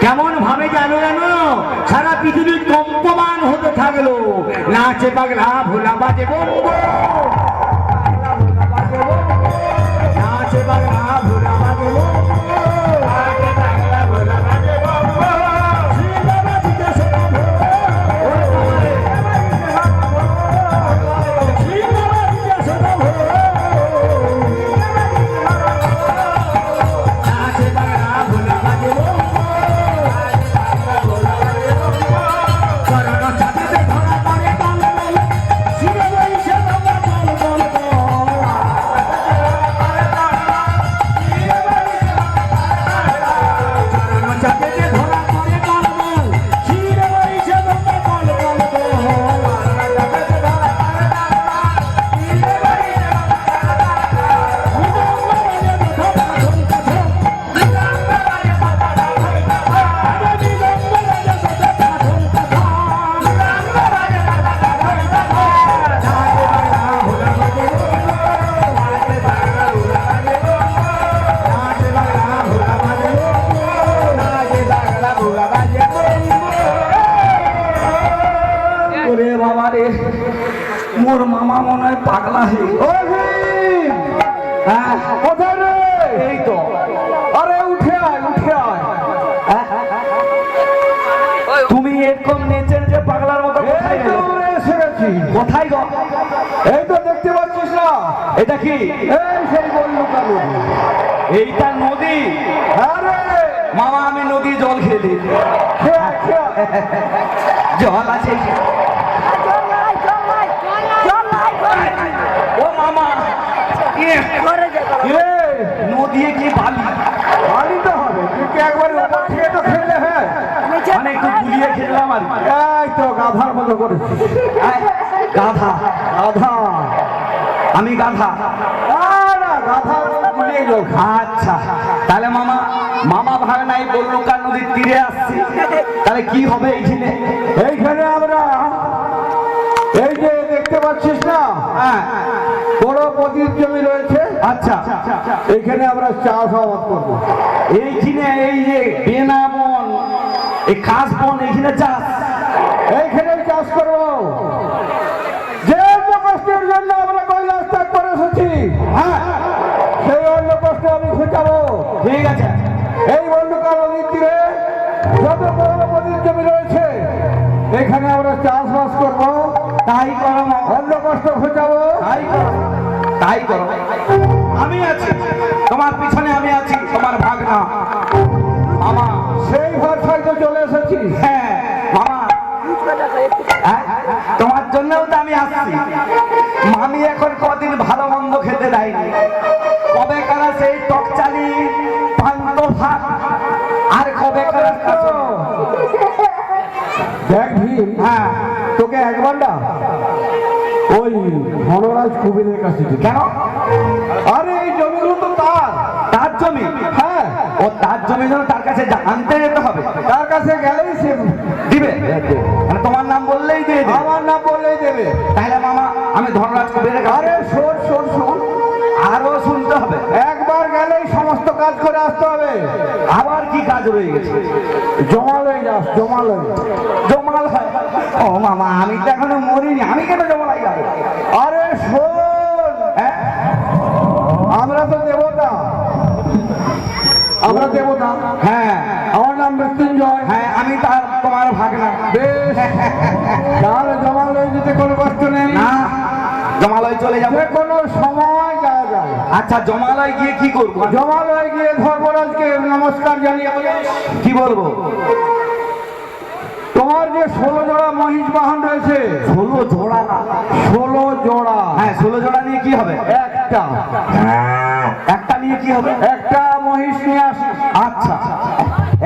কেমন ভাবে জানো জানো সারা পৃথিবী কম্পমান হতে থাকলো। নাচে পাগলা ভোলা বাজে বঙ্গ, নাচে পাগলা ভোলা বাজে বঙ্গ। মোর মামা মনে হয় পাগলা কোথায় রে? এই তো। আরে উঠে আয়, উঠে আয়। তুমি এরকম নেচের যে পাগলার মতো কোথায় এসে গেছি? কোথায় গো? এই তো দেখতে পাচ্ছিস না? এটা কি? এই সেই বল্লুকা নদী। এইটা নদী? আরে মামা আমি নদী জল খেলি। জল আছে? ও মামা নদী কি বালি? বালি তো হবে, কিন্তু একবার ওপর থেকে তো খেললে হয়। মানে একটু গুলিয়ে খেললাম আর এই তো গাধার মতো করে। গাধা? গাধা? আমি গাধা? না গাধা গুলিয়ে যাও। আচ্ছা তাহলে মামা মামা ভাগ নাই বল্লুকা নদীর তীরে আসছি, তাহলে কি হবে এইখানে? এইখানে আমরা এই যে দেখতে পাচ্ছিস না, হ্যাঁ বড় পতির জমি রয়েছে। আচ্ছা এইখানে আমরা চাষাবাদ করবো। এইখানে এই যে বেনা বন, এই কাশ বন, এইখানে চাষ, এইখানে চাষ করবো। যে অন্য কষ্টের জন্য আমরা কৈলাস ত্যাগ করে এসেছি, হ্যাঁ সেই অন্য কষ্ট আমি খুঁজাবো। ঠিক আছে। এই বল্লুকা নদীর তীরে যত বড় পতির জমি রয়েছে এখানে আমরা চাষবাস করবো। তাই করো, অন্য কষ্ট খোঁজাবো। তাই করো, তাই করো। আমি আছি তোমার পিছনে, আমি আছি তোমার ভাগনা মামা। সেই ভরসায় তো চলে এসেছি। হ্যাঁ মামা, তোমার জন্যও তো আমি আসছি। মামি এখন কদিন ভালো মন্দ খেতে দেয়নি। কবে কারা সেই টক চালি পান্ত ভাত, আর কবে কারা দেখ ভীম, হ্যাঁ তোকে একবার না ওই ধনরাজ কুবেরের কাছে। কেন? আরে এই জমিগুলো তো তার জমি। হ্যাঁ ও তার জমি জন্য তার কাছে আনতে যেতে হবে। তার কাছে গেলেই সে দিবে, মানে তোমার নাম বললেই দিয়ে দেবে। আমার নাম বললেই দেবে। তাহলে মামা আমি ধনরাজ কুবেরের কাছে। আরে শোন শোন শোন, আরো শুনতে হবে। একবার গেলেই সমস্ত কাজ করে আসতে হবে। আবার কি কাজ রয়ে গেছে? জমালয় যাস, জমালয়। জমাল হয়? ও মামা আমি তো এখনো মরিনি, আমি কেন জমালয় যাবো? আরে শোন, আমরা তো দেবতা, আমরা দেবতা। হ্যাঁ আমার নাম মৃত্যুঞ্জয়। হ্যাঁ আমি তার তোমার ভাগনা। বেশ তাহলে জমালয় যেতে কোনো কষ্ট নেই। না জমালয় চলে যাবে, কোনো সময় যাওয়া যায়। আচ্ছা জমালয় গিয়ে কি করবো? জমালয় গিয়ে ধর্মরাজকে নমস্কার জানিয়ে কি বলবো? তোমার যে 16 জোড়া মহিষ বাহন রয়েছে। 16 জোড়া? 16 জোড়া। হ্যাঁ 16 জোড়া নিয়ে কি হবে? একটা। একটা নিয়ে কি হবে? একটা মহিষ নিয়ে আসি। আচ্ছা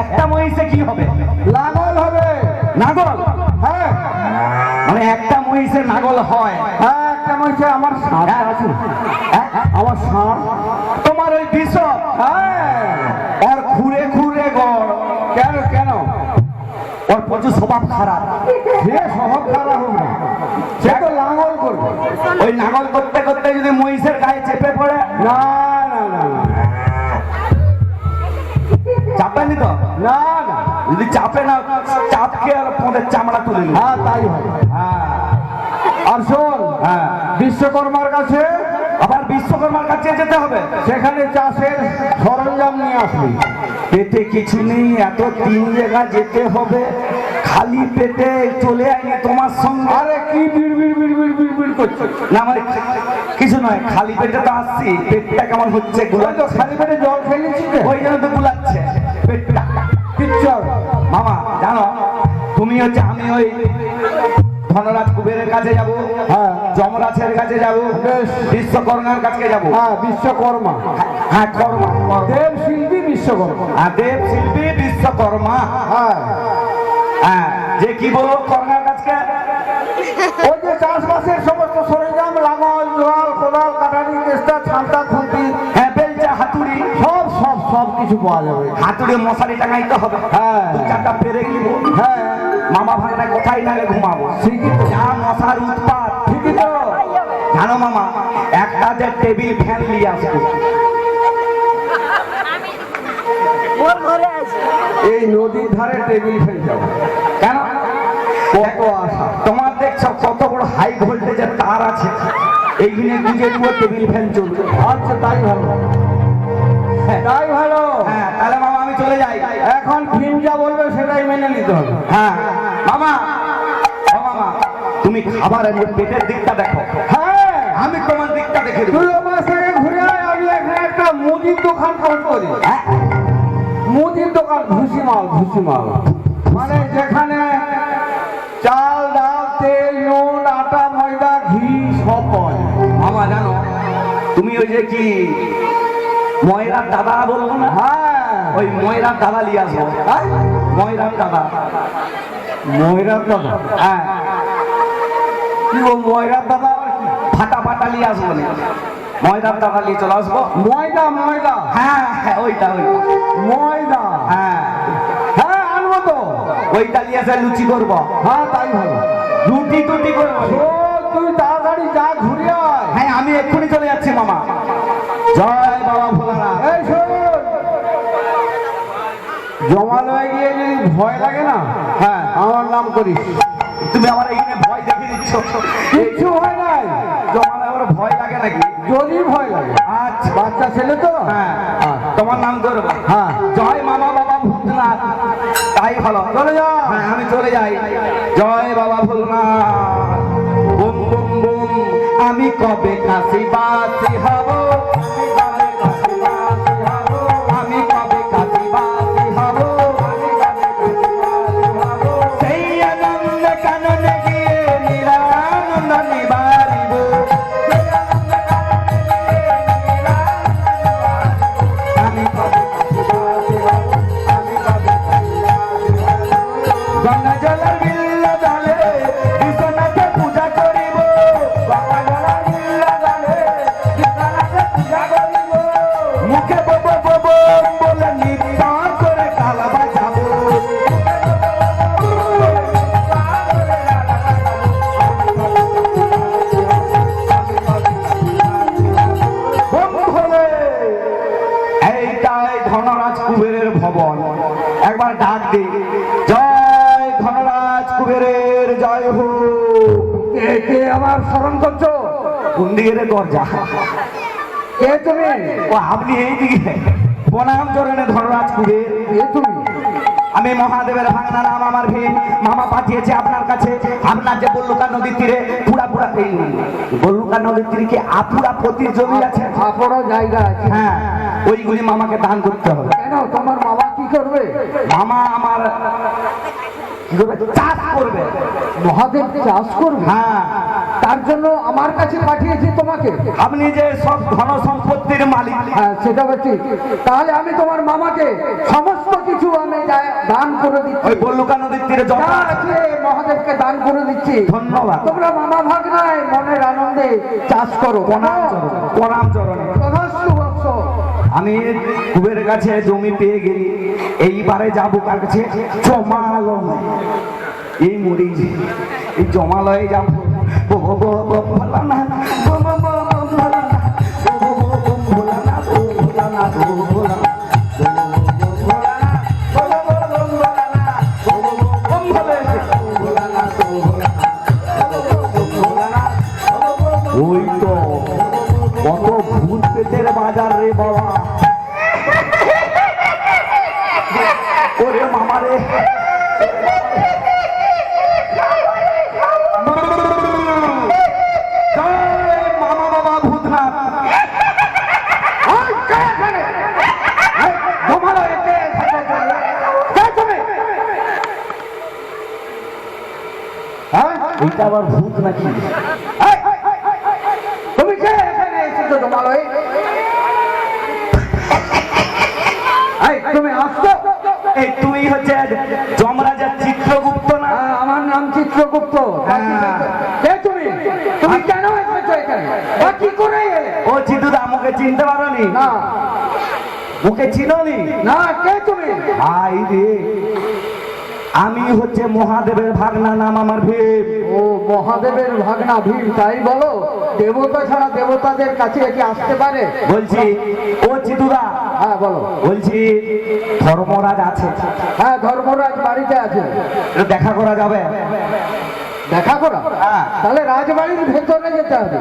একটা মহিষে কি হবে? লাঙ্গল হবে। নাগল? হ্যাঁ মানে একটা মহিষের নাগল হয়? হ্যাঁ একটা মহিষে আমার ষাঁড় আছে। আমার ষাঁড় তোমার ওই বিশপ? হ্যাঁ ওর ঘুরে ঘুরে গড়। কেন কেন? ওর প্রচুর স্বভাব খারাপ। সে স্বভাব খারাপ হোক না, সে তো লাঙ্গল করবে। ওই লাঙ্গল করতে করতে যদি মহিষের গায়ে চেপে পড়ে? না না না, তো? না না, যদি চাপে না, চাপকে আর পদের চামড়া তুলে নিই। হ্যাঁ তাই হবে। হ্যাঁ আর শোন, হ্যাঁ, বিশ্বকর্মার কাছে আবার বিশ্বকর্মার কাছে যেতে হবে। সেখানে চাষের সরঞ্জাম নিয়ে আসবি। পেটে কিছু নেই, এত 3 জায়গা যেতে হবে, খালি পেটে চলে আইনি তোমার সঙ্গে। আরে কি বিড় বিড় বিড় বিড় বিড় বিড় করছে? না মানে কিছু নয়, খালি পেটে তো আসছি, পেটটা কেমন হচ্ছে ওই তো গুলাচ্ছে, খালি পেটে জল খেয়েছি। ওই জন্য তো গুলাচ্ছে পেটটা। পিকচার মামা জানো, তুমি হচ্ছে, আমি ওই ধনরাজ কুবেরের কাছে যাব, হ্যাঁ যমরাজের কাছে যাব, বেশ। বিশ্বকর্মার কাছে যাব। হ্যাঁ, বিশ্বকর্মা হ্যাঁ কর্মা, দেব শিল্পী বিশ্বকর্মা। হ্যাঁ দেব শিল্পী বিশ্বকর্মা। হ্যাঁ, হ্যাঁ যে কি বলবো কর্মার কাছে, ওই যে চাষবাসের সমস্ত সরঞ্জাম, লাঙল, জোয়াল, কোদাল, কাটারি, তেস্তা, ছান্তা, খুন্তি, হ্যাঁ বেলচা, হাতুড়ি, সব সব সব কিছু পাওয়া যাবে। হাতুড়ি মশারি টাঙাইতে হবে। হ্যাঁ 2-4টা পেরে গিব। হ্যাঁ, মামা ভাগনা কোথায় নালে ঘুমাবো, ঠিকই তো, যা মশার উৎপাত। ঠিকই তো। জানো মামা, একটা যে টেবিল ফ্যান নিয়ে আসবো। এই নদীর ধারে টেবিল ফ্যান যাবো কেন? কত আশা। তোমার দেখছো কত বড় হাই ভোল্টেজের তার আছে, এইখানে গুজে দিব টেবিল ফ্যান চলবে। আচ্ছা তাই ভালো, হ্যাঁ তাই ভালো। হ্যাঁ, তাহলে মামা আমি চলে যাই। এখন ফিন যা বলবে সেটাই মেনে নিতে হবে। হ্যাঁ মামা, ও মামা, তুমি খাবারের পেটের দিকটা দেখো, হ্যাঁ, আমি তোমার দিকটা দেখে দেবো। তুই আমার সঙ্গে ঘুরে আয়, আমি এখানে একটা মুদির দোকান করি। হ্যাঁ, মুদির দোকান, ভুসিমাল, ভুসিমাল মানে যেখানে চাল, ডাল, তেল, নুন, আটা, ময়দা, ঘি সব পাওয়া যায়। মামা জানো, তুমি ওই যে কি ময়রার দাদা বলবো না, হ্যাঁ, ওই ময়রার দাদা নিয়ে আসবো। হ্যাঁ? ময়রার দাদা, ময়রার দাদা? হ্যাঁ কি ও ময়রার দাদা আবার কি? ফাটা ফাটা নিয়ে আসবো না, ময়রার দাদা নিয়ে চলে আসবো। ময়দা, ময়দা, হ্যাঁ হ্যাঁ ওইটা ওইটা, ময়দা, হ্যাঁ হ্যাঁ আনবো তো। ওইটা নিয়ে এসে লুচি করবো, হ্যাঁ তাই ভালো। রুটি টুটি করবো। ও, তুই তাড়াতাড়ি যা, ঘুরে আয়। হ্যাঁ আমি এক্ষুনি চলে যাচ্ছি মামা। জয় বাবা ভোলানাথ। এই শোন, জমালয়ে গিয়ে যদি ভয় লাগে না, হ্যাঁ আমার নাম করিস। তুমি আমার এখানে ভয় দেখিয়ে দিচ্ছ, কিচ্ছু হয় নাই। তোমার আমার ভয় লাগে নাকি? যদি ভয় লাগে, আচ্ছা বাচ্চা ছেলে তো। হ্যাঁ, হ্যাঁ। তোমার নাম করবো। হ্যাঁ। জয় মামা বাবা ভূতনাথ। তাই ভালো, চলে যা। হ্যাঁ আমি চলে যাই। জয় বাবা ভূতনাথ। বুম বুম বুম, আমি কবে কাশি বাসি হব, আমি কবে কাশি বাসি হব, সেই আনন্দ কাননে গিয়ে নিরানন্দ নিবারিব। আমি কবে কাশি বাসি হব, আমি কবে গঙ্গা জলের বিল্ল জলে বিশ্বনাথে পূজা করিব, গঙ্গা জলের বিল্ল জলে বিশ্বনাথে পূজা করিব, মুখে বব বব বলে নৃত্য করে তাল বাজাবো, বন্ধুরে এইটাই ধনরাজ কুবেরের ভবন। একবার ডাক দি, জয় ধনরাজ কুবেরের জয় হো। কে কে আমার স্মরণ করছো? কোন দিকে রে দরজা? কে তুমি? ও আপনি এই দিকে। প্রণাম চরণে ধনরাজ কুবের। কে তুমি? আমি মহাদেবের ভাঙনা নাম আমার ভীম। মামা পাঠিয়েছে আপনার কাছে। আপনার যে বল্লুকা নদীর তীরে পুরা পুরা এই বল্লুকা নদীর তীরে কি আপুরা পতির জমি আছে? আপড়া জায়গা আছে। হ্যাঁ, ওইগুলি মামাকে দান করতে হবে। কেন, তোমার বাবা কি করবে? মামা আমার কি করবে? চাষ করবে। মহাদেব চাষ করবে? হ্যাঁ, তার জন্য আমার কাছে পাঠিয়েছি তোমাকে। আপনি যে সব ধন সম্পত্তির মালিক। হ্যাঁ, সেটা বলছি। তাহলে আমি তোমার মামাকে সমস্ত কিছু আমি দান করে দিচ্ছি। ওই বল্লুকা নদীর তীরে যা জমা আছে। আছে মহাদেবকে দান করে দিচ্ছি। ধন্যবাদ। তোমরা মামা ভাগ নাই, মনের আনন্দে চাষ করো। প্রণাম চরণ, প্রণাম চরণ। তথাস্তু বৎস। আমি কুবের কাছে জমি পেয়ে গেলি, এইবারে যাবো কার কাছে? জমালয়। এই মরি এই জমালয়ে যাবো। বাজার রে বাবা, ওরে মামা রে, মামা বাবা ভূতনাথ। এটা আবার ভূত নাকি? তুমি কে এখানে এসেছো তোমালয়? তুমি আসছো? এই তুমি হচ্ছে যমরাজার চিত্রগুপ্ত না? আমার নাম চিত্রগুপ্ত। কে তুমি? তুমি কেন এসেছো এখানে? বা কি করে এলে? ও চিত্তুদা, মুখে চিনতে পারোনি? না। মুখে চিনোনি? না, কে তুমি? ভাই রে, আমি হচ্ছে মহাদেবের ভাগনা, নাম আমার ভীম। ও মহাদেবের ভাগনা ভীম, তাই বলো? দেবতা ছাড়া দেবতাদের কাছে কি আসতে পারে? বলছি ও চিতুদা, হ্যাঁ বলো। বলছি ধর্মরাজ আছে? হ্যাঁ, ধর্মরাজ বাড়িতে আছে। একটু দেখা করা যাবে? দেখা করা? হ্যাঁ। তাহলে রাজবাড়ির ভেতরে যেতে হবে।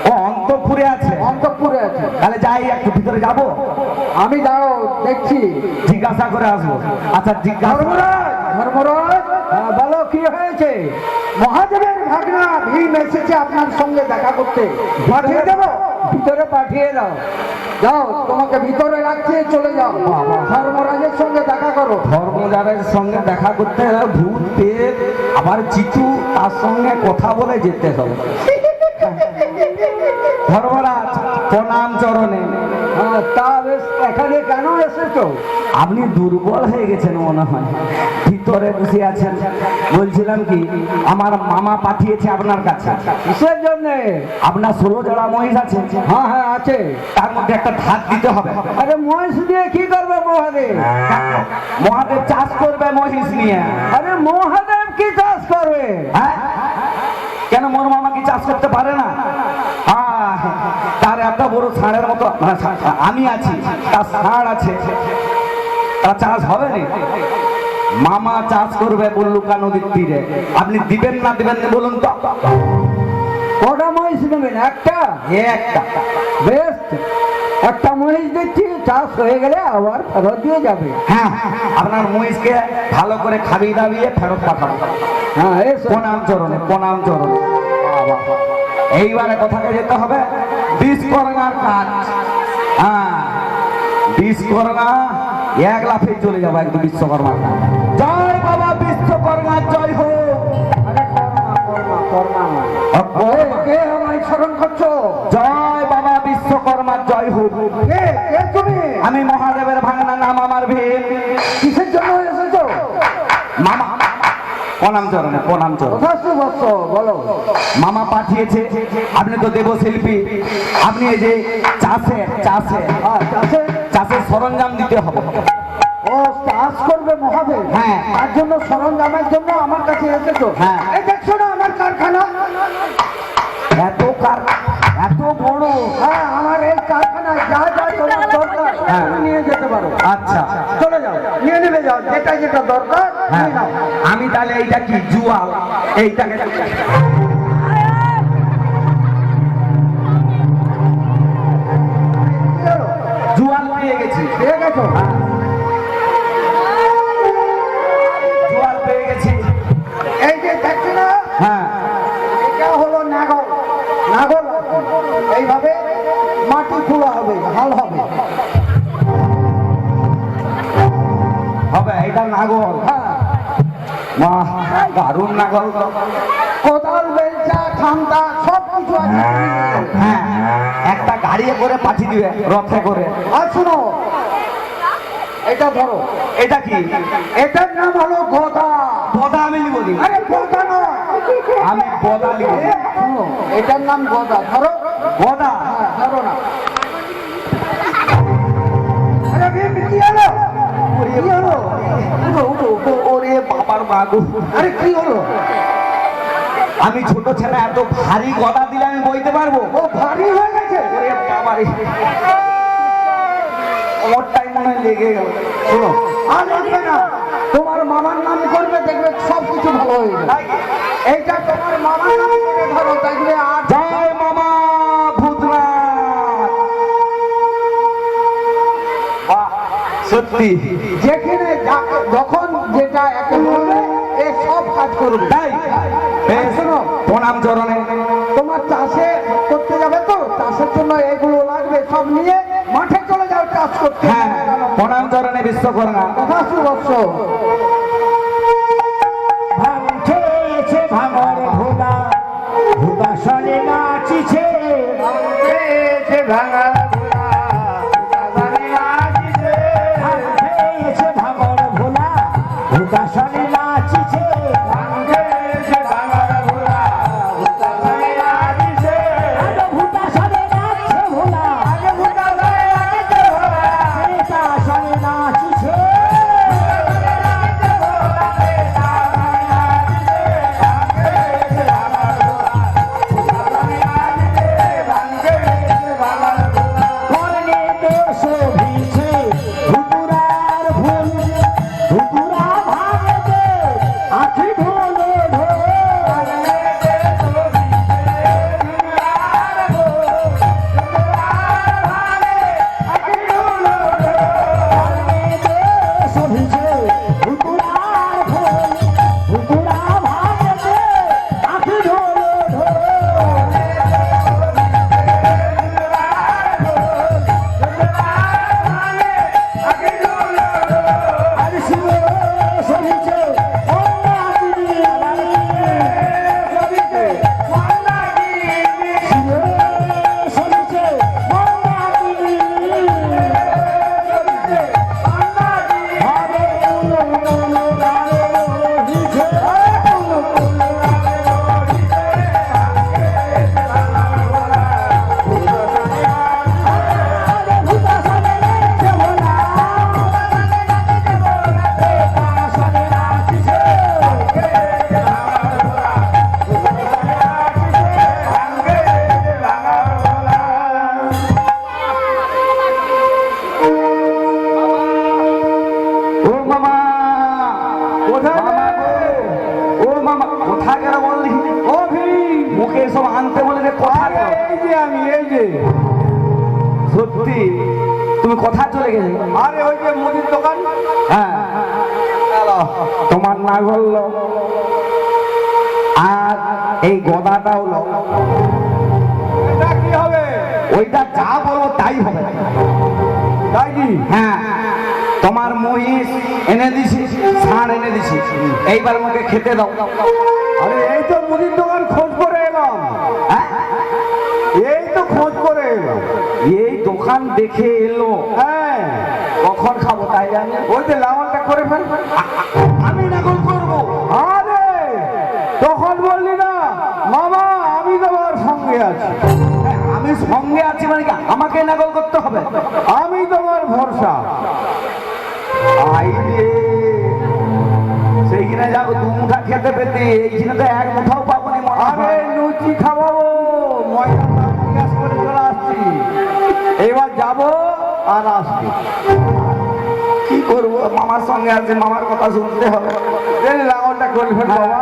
ও অন্তঃপুরে আছে? অন্তঃপুরে আছে। তাহলে যাই, একটু ভিতরে যাব। আমি দাঁড়াও, দেখছি। জিজ্ঞাসা করে আসবো। আচ্ছা জিজ্ঞাসা। ধর্মরাজ, ধর্মরাজ, হ্যাঁ, বলো কি হয়েছে? মহাদেবের ভাগনা ভীম এসেছে আপনার সঙ্গে দেখা করতে। পাঠিয়ে দেবো? ভিতরে পাঠিয়ে দাও। যাও, তোমাকে ভিতরে রাখছে, চলে যাও। ধর্মরাজের সঙ্গে দেখা করো। ধর্মরাজের সঙ্গে দেখা করতে হলে ভূত পেট আবার চিতু, তার সঙ্গে কথা বলে যেতে হবে। ধর্মরাজ প্রণাম চরণে। তা বেশ, এখানে কেন এসেছো? আপনি দুর্বল হয়ে গেছেন মনে হয়, ভিতরে বসে আছেন। বলছিলাম কি, আমার মামা পাঠিয়েছে আপনার কাছে। কিসের জন্য? আপনার 16 জোড়া মহিষ আছে। হ্যাঁ হ্যাঁ আছে। তার মধ্যে একটা ধার দিতে হবে। আরে মহিষ দিয়ে কি করবে মহাদেব? মহাদেব চাষ করবে মহিষ নিয়ে। আরে মহাদেব কি চাষ করবে? হ্যাঁ, কেন মোর মামা কি চাষ করতে পারে না? তার একটা বড় ষাঁড়ের মতো আমি আছি, তার ষাঁড় আছে, তার চাষ হবে না। মামা চাষ করবে বল্লুকা নদীর তীরে। আপনি দিবেন না দিবেন না বলুন তো? কটা মহিষ নেবেন? একটা? একটা। বেশ, একটা মহিষ দিচ্ছি, চাষ হয়ে গেলে আবার ফেরত দিয়ে যাবে। হ্যাঁ, আপনার মহিষকে ভালো করে খাবিয়ে দাবিয়ে ফেরত পাঠাবো। হ্যাঁ, এসো। প্রণাম চরণে, প্রণাম চরণে। এইবারে কোথাকে যেতে হবে? বিশ্বকর্মার কাজ। হ্যাঁ, বিশ্বকর্মা এক লাফে চলে যাবো একদম বিশ্বকর্মার কাজ। জয় বাবা বিশ্বকর্মা, জয় হোক। আরে কর্মা কে আমায় স্মরণ করছো? জয় বাবা বিশ্বকর্মা, জয় হোক। কে কে তুমি? আমি মহাদেবের ভাঙনা, নাম আমার ভীম। কিসের জন্য এসেছো? মামা প্রণাম চরণে, প্রণাম চরণ। যথার্থ বৎস, বলো। মামা পাঠিয়েছে, আপনি তো দেবশিল্পী, আপনি এই যে চাষের চাষের সরঞ্জাম দিতে হবে। ও চাষ করবে মহাদেব? হ্যাঁ। তার জন্য সরঞ্জামের জন্য আমার কাছে এসেছো? হ্যাঁ। এই দেখছো না আমার কারখানা? এত বড়? হ্যাঁ, আমার এই কারখানায় যা যা তোমার দরকার হ্যাঁ। তুমি নিয়ে যেতে পারো। আচ্ছা, চলে যাও, নিয়ে নেবে যাও, যেটা যেটা দরকার হ্যাঁ। নিয়ে নাও। আমি তাহলে এইটা কি জুয়াল? এইটাকে কি হলো? জুয়াল পেয়ে গেছি। পেয়ে গেছো? জুয়াল পেয়ে গেছি। এই যে দেখছো না, হ্যাঁ, এটা হলো নাগল। নাগল এইভাবে মাটি খোলা হবে, হাল হবে। হবে এটা নাগল। হ্যাঁ, বাহ, দারুণ নাগল। কোদাল, বেলচা, ঠান্ডা সব কিছু আছে। হ্যাঁ, একটা গাড়ি করে পাঠিয়ে দিবে, রথে করে। আর শুনো, এটা ধরো। এটা কি? এটার নাম হলো গদা। বদা আমি বলি। আরে গদা নয়, আমি বদা লিখব। শুনো, এটার নাম গদা। ধরো। বদা। হ্যাঁ, ধরো না। আরে ভীম, কি হলো? কি হলো? ওরে বাবার মাগু। আরে কি হলো? আমি ছোট ছেলে, এত ভারী গদা দিলে আমি বইতে পারবো? ও ভারী হয়ে গেছে। ওরে বাবারে, ওরটাই মনে হয় লেগে গেল। শোনো, আর লাগবে না, তোমার মামার নাম করবে, দেখবে সব কিছু ভালো হয়ে যাবে। এইটা তোমার মামার নাম করে ধরো, দেখবে আর জয় মামা ভূতনাথ। সত্যি যেখানে যখন যেটা একে বলবে এ সব কাজ করবে। তাই বেশ, শোনো, প্রণাম চরণে। তোমার চাষে করতে যাবে তো, চাষের জন্য এগুলো লাগবে, সব নিয়ে মাঠে চলে যাও চাষ করতে। হ্যাঁ, প্রণাম চরণে বিশ্বকর্মা। কথা সুবৎস। ভাঙছে ভাঙর ভোলা ভূতাসনে নাচিছে ভাঙছে ভাঙর ভোলা ভূতাসনে নাচিছে ভাঙছে ভাঙর ভোলা ভূতাসনে নাচিছে ভাঙছে ভাঙর ভোলা ভূতাসনে নাচিছে আগে ভূতাসনে নাচছে ভোলা আগে ভূতাসনে নাচছে ভোলা ভূতাসনে নাচিছে সত্যি তুমি কথা চলে গেলে। আরে ওই যে মুদির দোকান, হ্যাঁ, তোমার নাগল লো, আর এই গদাটাও লো। এটা কি হবে? ওইটা যা বলো তাই হবে। তাই কি? হ্যাঁ, তোমার মহিষ এনে দিছি, ষাঁড় এনে দিছি, এইবার আমাকে খেতে দাও। আরে এই তো মুদির দোকান খোঁজ করে এলাম, হ্যাঁ, এই তো খোঁজ করে এলাম। এই দোকান দেখে এলো, হ্যাঁ, কখন খাবো তাই জানি। ওই যে লাওয়ালটা করে ফেল। আমি নাগল করবো। আরে তখন বললি না মামা আমি তোমার সঙ্গে আছি, হ্যাঁ, আমি সঙ্গে আছি মানে কি আমাকে নাগল করতে হবে? আমি তোমার ভরসা। আই রে, সেইখানে যাবো দু মুঠা খেতে পেতে, এইখানে তো এক মুঠাও পাবো না। আরে লুচি খাওয়াবো, ময়দা জিজ্ঞাস করে চলে আসছি, এবার যাবো আর আসবো। কি করবো, মামার সঙ্গে আছে, মামার কথা শুনতে হবে। লাওয়ালটা করে ফেল বাবা।